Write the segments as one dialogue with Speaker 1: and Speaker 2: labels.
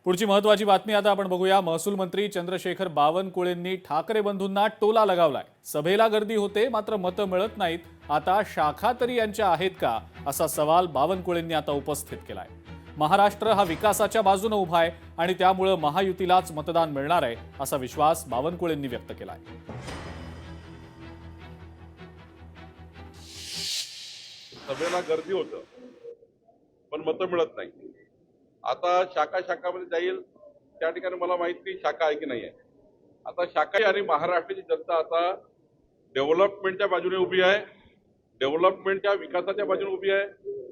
Speaker 1: पुढची महत्त्वाची बातमी आता आपण बघूया। महसूल मंत्री चंद्रशेखर बावनकुळेंनी ठाकरे बंधूंना टोला लगावलाय। सभेला गर्दी होते मात्र मतं मिळत नाहीत, आता शाखा तरी यांच्या आहेत का, असा सवाल बावनकुळेंनी आता उपस्थित केलाय। महाराष्ट्र हा विकासाच्या बाजूने उभा आहे आणि त्यामुळे महायुतीलाच मतदान मिळणार आहे, असा विश्वास बावनकुळेंनी व्यक्त केलाय।
Speaker 2: सभेला गर्दी होतं पण मतं मिळत नाही। आता शाखामध्ये जाईल त्या ठिकाणी मला माहित नाही शाखा आहे की नाही आहे। आता शाखा आणि महाराष्ट्राची जनता आता डेव्हलपमेंटच्या बाजूने उभी आहे, डेव्हलपमेंटच्या विकासाच्या बाजूने उभी आहे,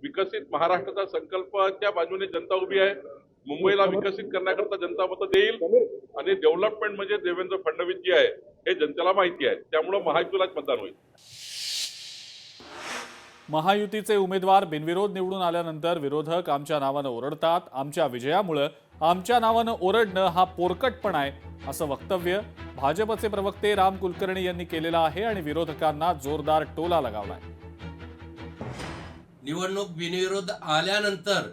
Speaker 2: विकसित महाराष्ट्राचा संकल्पाच्या बाजूने जनता उभी आहे। मुंबईला विकसित करण्याकरता जनता मतं देईल आणि डेव्हलपमेंट म्हणजे देवेंद्र फडणवीस जी आहे हे जनतेला माहिती आहे, त्यामुळे महायुतीलाच मतदान होईल।
Speaker 1: महायुतीचे उमेदवार बिनविरोध निवडून आल्यानंतर विरोधक आमच्या नावाने ओरडतात, आमच्या विजयामुळे आमच्या नावाने ओरडणं हा पोरकटपणा आहे, असं वक्तव्य भाजपचे प्रवक्ते राम कुलकर्णी यांनी केलेलं आहे आणि विरोधकांना जोरदार टोला लगावलाय।
Speaker 3: निवडणूक बिनविरोध आल्यानंतर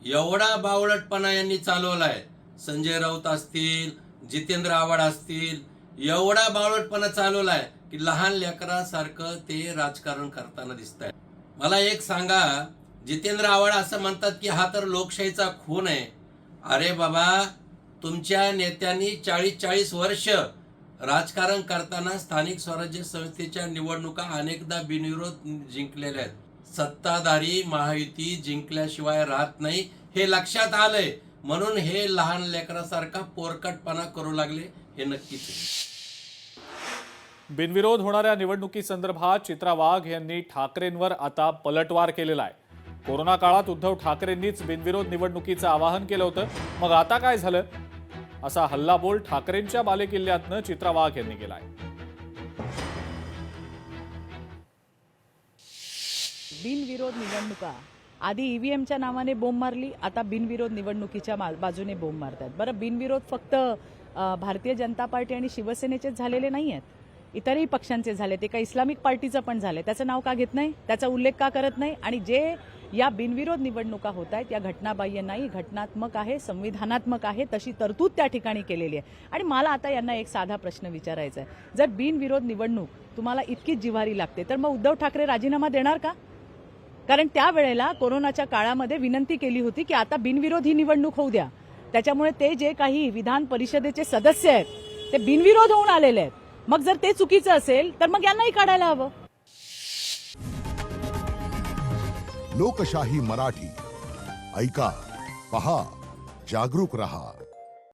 Speaker 3: एवढा बावळटपणा यांनी चालवलाय, संजय राऊत असतील, जितेंद्र आव्हाड असतील, एवढा बावळटपणा चालवलाय की लहान लेकरासारखं ते राजकारण करताना दिसतंय। मला एक सांगा, जितेंद्र आव्हाड असं म्हणतात की हा तर लोकशाहीचा खून आहे। अरे बाबा, तुमच्या नेत्यांनी 40 वर्ष राजकारण करताना स्थानिक स्वराज्य संस्थेच्या निवडणुका अनेकदा बिनविरोध जिंकलेल्या आहेत। सत्ताधारी महायुती जिंकल्याशिवाय राहत नाही हे लक्षात आलंय, म्हणून हे लहान लेकरासारखा पोरकटपणा करू लागले हे नक्कीच आहे।
Speaker 1: बिनविरोध होणाऱ्या निवडणुकीसंदर्भात चित्रा वाघ यांनी ठाकरेंवर आता पलटवार केलेला आहे। कोरोना काळात उद्धव ठाकरेंनीच बिनविरोध निवडणुकीचं आवाहन केलं होतं, मग आता काय झालं, असा हल्लाबोल ठाकरेंच्या बालेकिल्ल्यातनं चित्रा वाघ यांनी केलाय।
Speaker 4: बिनविरोध निवडणुका आधी ईव्हीएमच्या नावाने बोंब मारली, आता बिनविरोध निवडणुकीच्या बाजूने बोंब मारतात। बरं, बिनविरोध फक्त भारतीय जनता पार्टी आणि शिवसेनेचेच झालेले नाही आहेत, इतरही पक्षांचे झाले, ते का इस्लामिक पार्टीचं पण झाले, त्याचं नाव का घेत नाही, त्याचा उल्लेख का करत नाही। आणि जे या बिनविरोध निवडणुका होत आहेत या घटनाबाह्य नाही, घटनात्मक आहे, संविधानात्मक आहे, तशी तरतूद त्या ठिकाणी केलेली आहे। आणि मला आता यांना एक साधा प्रश्न विचारायचा आहे, जर बिनविरोध निवडणूक तुम्हाला इतकीच जिव्हारी लागते तर मग उद्धव ठाकरे राजीनामा देणार का? कारण त्यावेळेला कोरोनाच्या काळामध्ये विनंती केली होती की आता बिनविरोध ही निवडणूक होऊ द्या, त्याच्यामुळे ते जे काही विधान परिषदेचे सदस्य आहेत ते बिनविरोध होऊन आलेले आहेत। मग जर ते चुकीचं असेल तर मग यांनाही काढायला हवं।
Speaker 5: लोकशाही मराठी ऐका, पहा, जागरूक रहा।